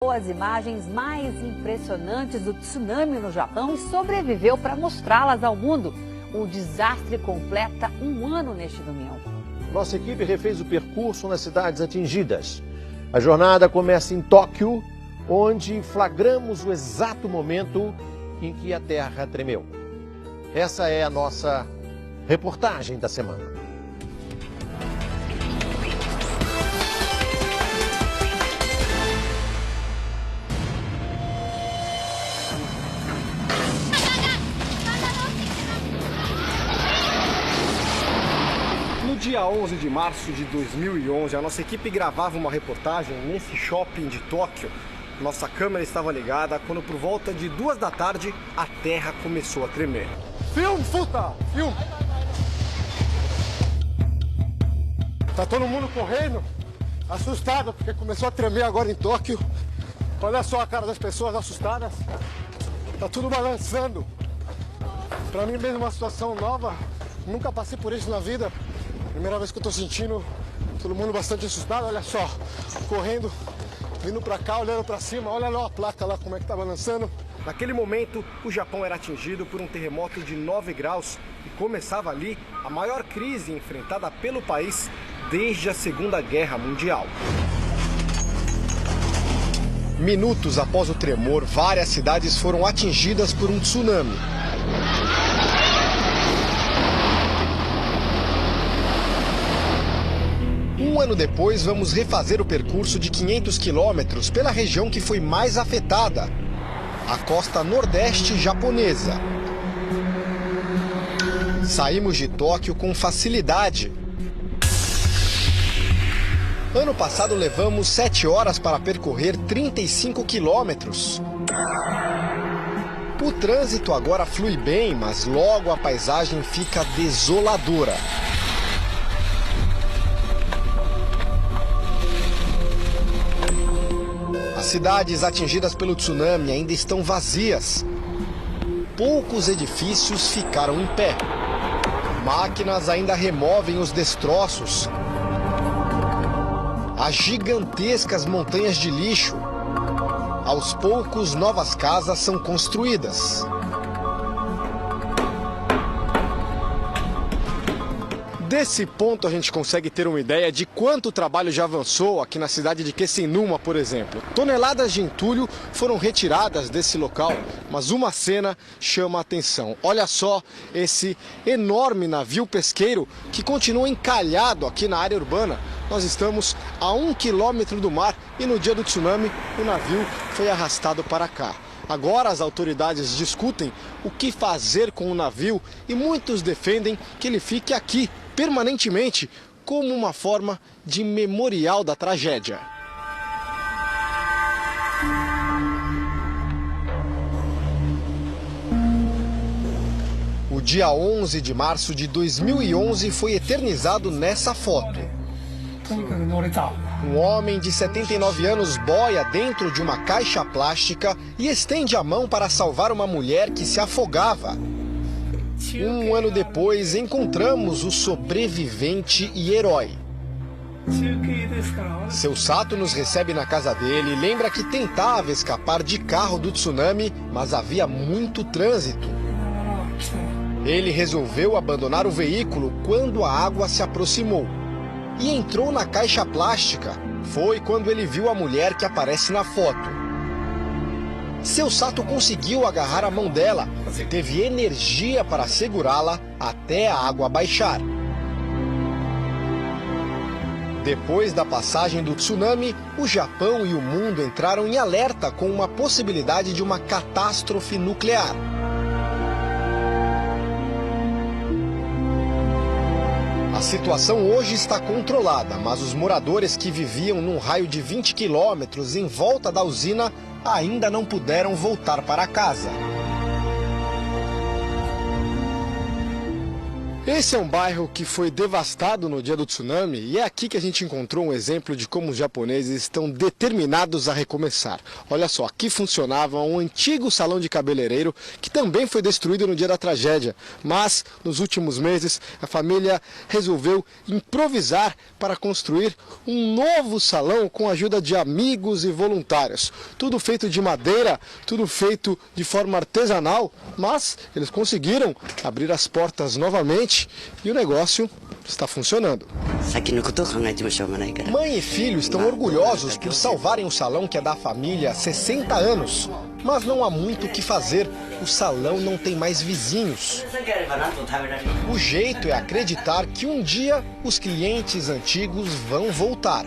As imagens mais impressionantes do tsunami no Japão e sobreviveu para mostrá-las ao mundo. O desastre completa um ano neste domingo. Nossa equipe refez o percurso nas cidades atingidas. A jornada começa em Tóquio, onde flagramos o exato momento em que a terra tremeu. Essa é a nossa reportagem da semana. No dia 11 de março de 2011, a nossa equipe gravava uma reportagem nesse shopping de Tóquio. Nossa câmera estava ligada quando, por volta de 2 da tarde, a terra começou a tremer. Filme, puta! Filme! Tá todo mundo correndo, assustado, porque começou a tremer agora em Tóquio. Olha só a cara das pessoas assustadas. Tá tudo balançando. Pra mim mesmo é uma situação nova. Nunca passei por isso na vida. Primeira vez que eu tô sentindo todo mundo bastante assustado. Olha só, correndo, vindo pra cá, olhando pra cima. Olha lá a placa lá, como é que tá balançando. Naquele momento, o Japão era atingido por um terremoto de 9 graus e começava ali a maior crise enfrentada pelo país desde a Segunda Guerra Mundial. Minutos após o tremor, várias cidades foram atingidas por um tsunami. Um ano depois, vamos refazer o percurso de 500 quilômetros pela região que foi mais afetada, a costa nordeste japonesa. Saímos de Tóquio com facilidade. Ano passado levamos 7 horas para percorrer 35 quilômetros. O trânsito agora flui bem, mas logo a paisagem fica desoladora. As cidades atingidas pelo tsunami ainda estão vazias. Poucos edifícios ficaram em pé. Máquinas ainda removem os destroços. As gigantescas montanhas de lixo. Aos poucos, novas casas são construídas. Desse ponto a gente consegue ter uma ideia de quanto o trabalho já avançou aqui na cidade de Quecenuma, por exemplo. Toneladas de entulho foram retiradas desse local, mas uma cena chama a atenção. Olha só esse enorme navio pesqueiro que continua encalhado aqui na área urbana. Nós estamos a 1 quilômetro do mar e no dia do tsunami o navio foi arrastado para cá. Agora as autoridades discutem o que fazer com o navio e muitos defendem que ele fique aqui permanentemente como uma forma de memorial da tragédia. O dia 11 de março de 2011 foi eternizado nessa foto. Um homem de 79 anos boia dentro de uma caixa plástica e estende a mão para salvar uma mulher que se afogava. Um ano depois, encontramos o sobrevivente e herói. Seu Sato nos recebe na casa dele e lembra que tentava escapar de carro do tsunami, mas havia muito trânsito. Ele resolveu abandonar o veículo quando a água se aproximou e entrou na caixa plástica. Foi quando ele viu a mulher que aparece na foto. Seu Sato conseguiu agarrar a mão dela e teve energia para segurá-la até a água baixar. Depois da passagem do tsunami, o Japão e o mundo entraram em alerta com uma possibilidade de uma catástrofe nuclear. A situação hoje está controlada, mas os moradores que viviam num raio de 20 quilômetros em volta da usina ainda não puderam voltar para casa. Esse é um bairro que foi devastado no dia do tsunami e é aqui que a gente encontrou um exemplo de como os japoneses estão determinados a recomeçar. Olha só, aqui funcionava um antigo salão de cabeleireiro que também foi destruído no dia da tragédia, mas nos últimos meses a família resolveu improvisar para construir um novo salão com a ajuda de amigos e voluntários. Tudo feito de madeira, tudo feito de forma artesanal, mas eles conseguiram abrir as portas novamente e o negócio está funcionando. Mãe e filho estão orgulhosos por salvarem o salão que é da família há 60 anos. Mas não há muito o que fazer, o salão não tem mais vizinhos. O jeito é acreditar que um dia os clientes antigos vão voltar.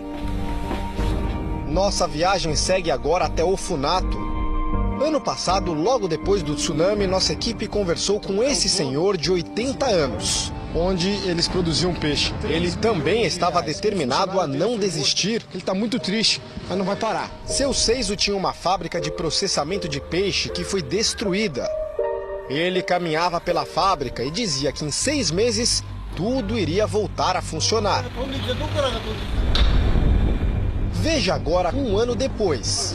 Nossa viagem segue agora até Ofunato. Ano passado, logo depois do tsunami, nossa equipe conversou com esse senhor de 80 anos, onde eles produziam peixe. Ele também estava determinado a não desistir. Ele está muito triste, mas não vai parar. Seu Seizo tinha uma fábrica de processamento de peixe que foi destruída. Ele caminhava pela fábrica e dizia que em 6 meses tudo iria voltar a funcionar. Veja agora um ano depois.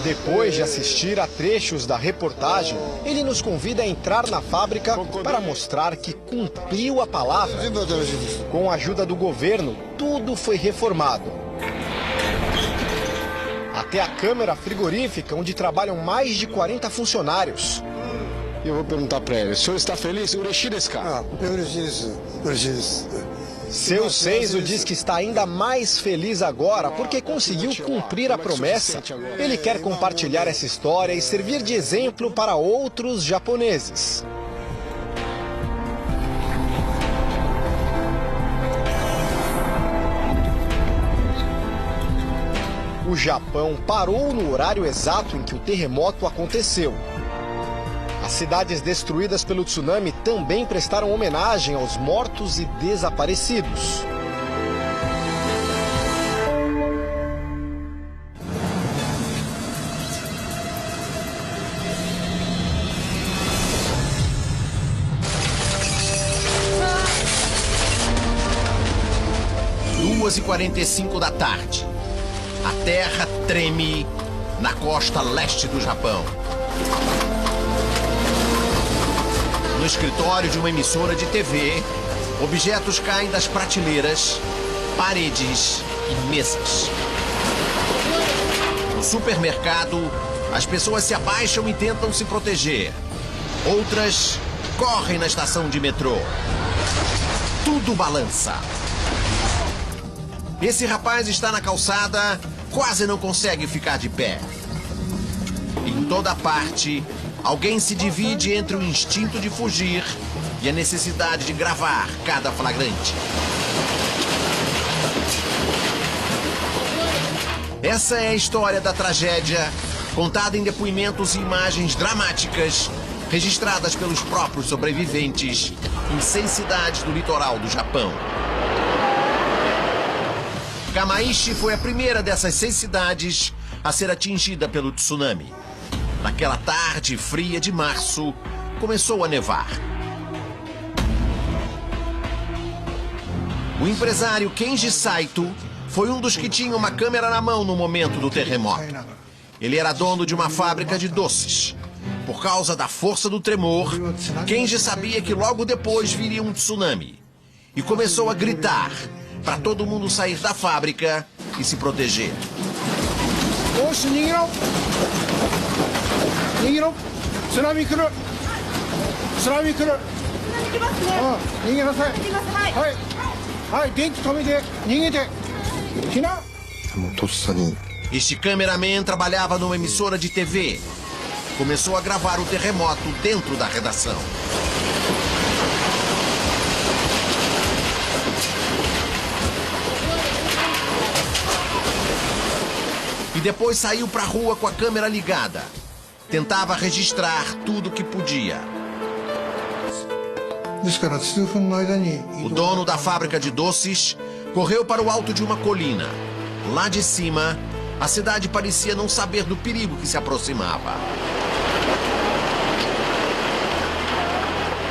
Depois de assistir a trechos da reportagem, ele nos convida a entrar na fábrica para mostrar que cumpriu a palavra. Com a ajuda do governo, tudo foi reformado. Até a câmara frigorífica, onde trabalham mais de 40 funcionários. E eu vou perguntar para ele, o senhor está feliz? Ureshi desu ka? Seu Seizo diz que está ainda mais feliz agora porque conseguiu cumprir a promessa. Ele quer compartilhar essa história e servir de exemplo para outros japoneses. O Japão parou no horário exato em que o terremoto aconteceu. As cidades destruídas pelo tsunami também prestaram homenagem aos mortos e desaparecidos. Às 2h45 da tarde, a terra treme na costa leste do Japão. No escritório de uma emissora de TV, objetos caem das prateleiras, paredes e mesas. No supermercado, as pessoas se abaixam e tentam se proteger. Outras correm na estação de metrô. Tudo balança. Esse rapaz está na calçada, quase não consegue ficar de pé. Em toda parte, alguém se divide entre o instinto de fugir e a necessidade de gravar cada flagrante. Essa é a história da tragédia, contada em depoimentos e imagens dramáticas, registradas pelos próprios sobreviventes em 6 cidades do litoral do Japão. Kamaishi foi a primeira dessas 6 cidades a ser atingida pelo tsunami. Naquela tarde fria de março, começou a nevar. O empresário Kenji Saito foi um dos que tinha uma câmera na mão no momento do terremoto. Ele era dono de uma fábrica de doces. Por causa da força do tremor, Kenji sabia que logo depois viria um tsunami. E começou a gritar para todo mundo sair da fábrica e se proteger. Este cameraman trabalhava numa emissora de TV. Começou a gravar o terremoto dentro da redação. E depois saiu para a rua com a câmera ligada. Tentava registrar tudo que podia. O dono da fábrica de doces correu para o alto de uma colina. Lá de cima, a cidade parecia não saber do perigo que se aproximava.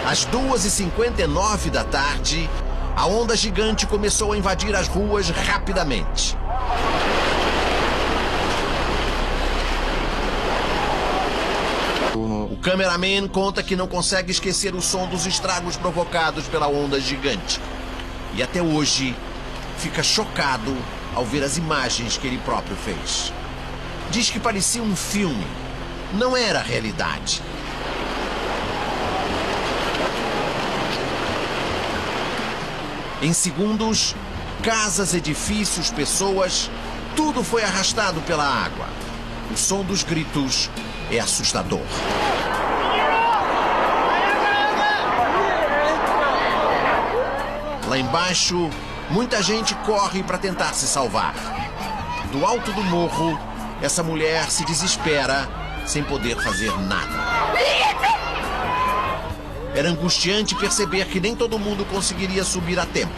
Às 2h59 da tarde, a onda gigante começou a invadir as ruas rapidamente. O cameraman conta que não consegue esquecer o som dos estragos provocados pela onda gigante. E até hoje, fica chocado ao ver as imagens que ele próprio fez. Diz que parecia um filme, não era realidade. Em segundos, casas, edifícios, pessoas, tudo foi arrastado pela água. O som dos gritos é assustador. Lá embaixo, muita gente corre para tentar se salvar. Do alto do morro, essa mulher se desespera sem poder fazer nada. Era angustiante perceber que nem todo mundo conseguiria subir a tempo.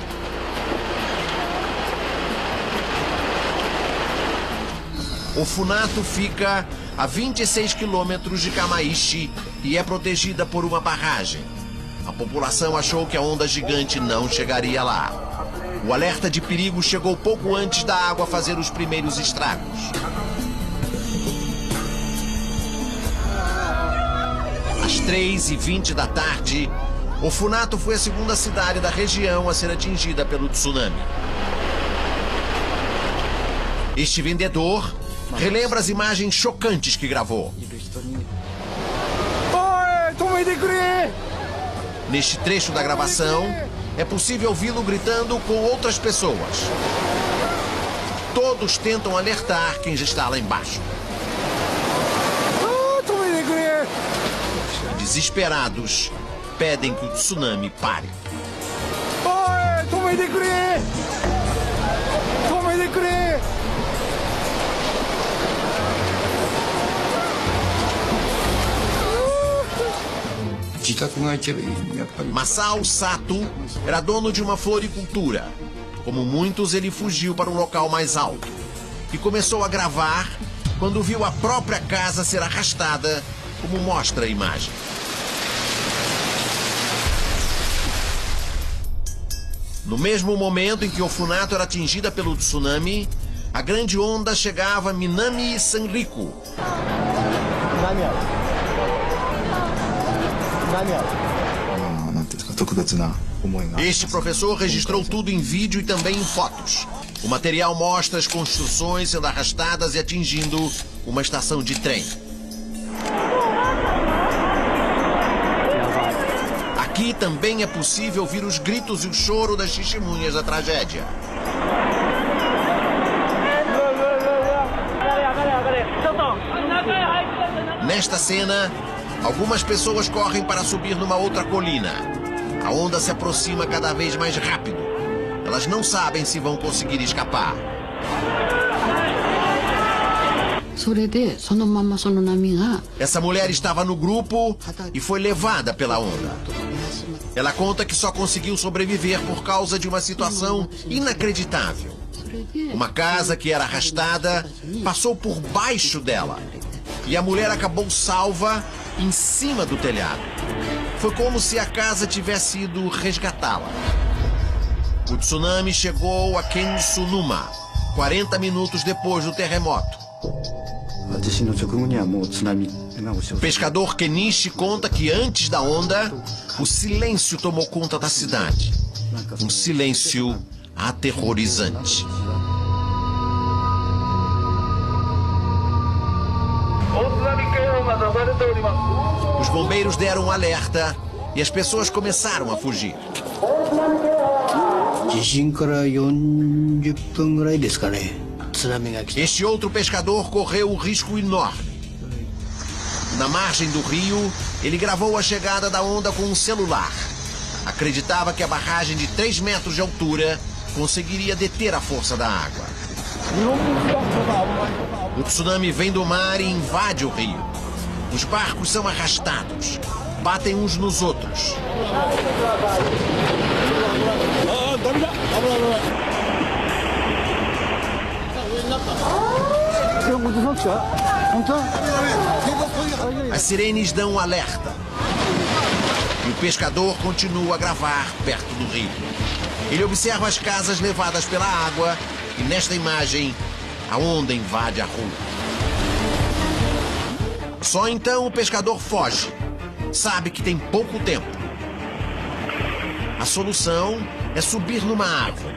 O Funato fica a 26 quilômetros de Kamaishi e é protegida por uma barragem. A população achou que a onda gigante não chegaria lá. O alerta de perigo chegou pouco antes da água fazer os primeiros estragos. Às 3h20 da tarde, o Funato foi a segunda cidade da região a ser atingida pelo tsunami. Este vendedor relembra as imagens chocantes que gravou. Neste trecho da gravação, é possível ouvi-lo gritando com outras pessoas. Todos tentam alertar quem já está lá embaixo. Desesperados, pedem que o tsunami pare. Masao Sato era dono de uma floricultura. Como muitos, ele fugiu para um local mais alto e começou a gravar quando viu a própria casa ser arrastada, como mostra a imagem. No mesmo momento em que o Funato era atingida pelo tsunami, a grande onda chegava a Minami Sanriku. Este professor registrou tudo em vídeo e também em fotos. O material mostra as construções sendo arrastadas e atingindo uma estação de trem. Aqui também é possível ouvir os gritos e o choro das testemunhas da tragédia. Nesta cena, algumas pessoas correm para subir numa outra colina. A onda se aproxima cada vez mais rápido. Elas não sabem se vão conseguir escapar. Essa mulher estava no grupo e foi levada pela onda. Ela conta que só conseguiu sobreviver por causa de uma situação inacreditável. Uma casa que era arrastada passou por baixo dela. E a mulher acabou salva em cima do telhado. Foi como se a casa tivesse ido resgatá-la. O tsunami chegou a Kensunuma, 40 minutos depois do terremoto. O pescador Kenichi conta que antes da onda, o silêncio tomou conta da cidade. Um silêncio aterrorizante. Os bombeiros deram um alerta e as pessoas começaram a fugir. Este outro pescador correu um risco enorme. Na margem do rio, ele gravou a chegada da onda com um celular. Acreditava que a barragem de 3 metros de altura conseguiria deter a força da água. O tsunami vem do mar e invade o rio. Os barcos são arrastados, batem uns nos outros. As sirenes dão um alerta. E o pescador continua a gravar perto do rio. Ele observa as casas levadas pela água e nesta imagem a onda invade a rua. Só então o pescador foge. Sabe que tem pouco tempo. A solução é subir numa árvore.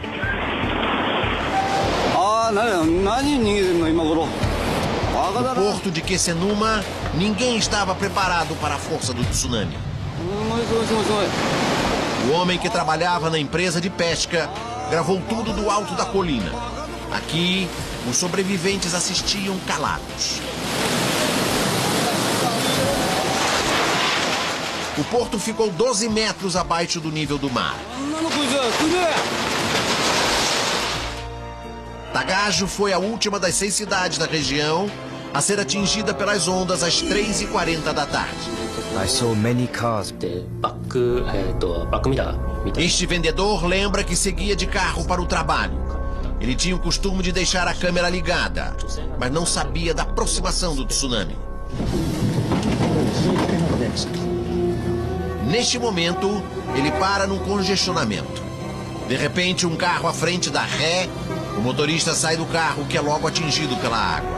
No porto de Quecenuma, ninguém estava preparado para a força do tsunami. O homem que trabalhava na empresa de pesca gravou tudo do alto da colina. Aqui, os sobreviventes assistiam calados. O porto ficou 12 metros abaixo do nível do mar. Tagajo foi a última das 6 cidades da região a ser atingida pelas ondas às 3h40 da tarde. Este vendedor lembra que seguia de carro para o trabalho. Ele tinha o costume de deixar a câmera ligada, mas não sabia da aproximação do tsunami. Neste momento, ele para num congestionamento. De repente, um carro à frente dá ré. O motorista sai do carro, que é logo atingido pela água.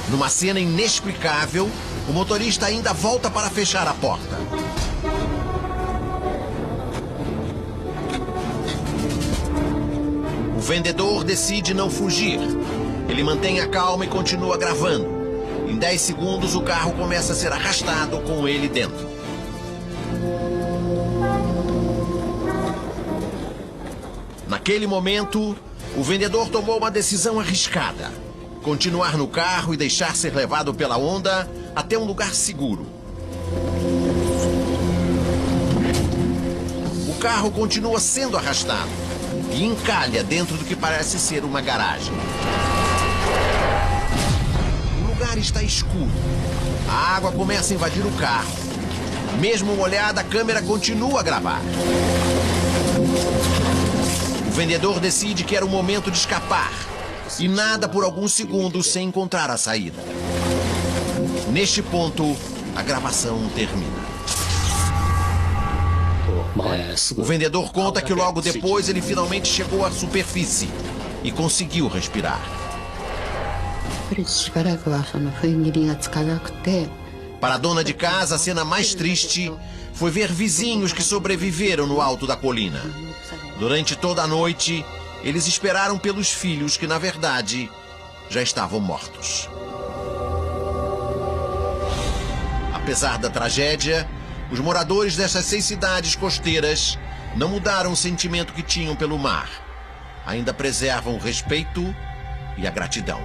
Numa cena inexplicável, o motorista ainda volta para fechar a porta. O vendedor decide não fugir. Ele mantém a calma e continua gravando. Em 10 segundos, o carro começa a ser arrastado com ele dentro. Naquele momento, o vendedor tomou uma decisão arriscada. Continuar no carro e deixar ser levado pela onda até um lugar seguro. O carro continua sendo arrastado e encalha dentro do que parece ser uma garagem. O lugar está escuro. A água começa a invadir o carro. Mesmo molhada, a câmera continua a gravar. O vendedor decide que era o momento de escapar e nada por alguns segundos sem encontrar a saída. Neste ponto, a gravação termina. O vendedor conta que logo depois ele finalmente chegou à superfície e conseguiu respirar. Para a dona de casa, a cena mais triste foi ver vizinhos que sobreviveram no alto da colina. Durante toda a noite, eles esperaram pelos filhos que, na verdade, já estavam mortos. Apesar da tragédia, os moradores dessas 6 cidades costeiras não mudaram o sentimento que tinham pelo mar. Ainda preservam o respeito e a gratidão.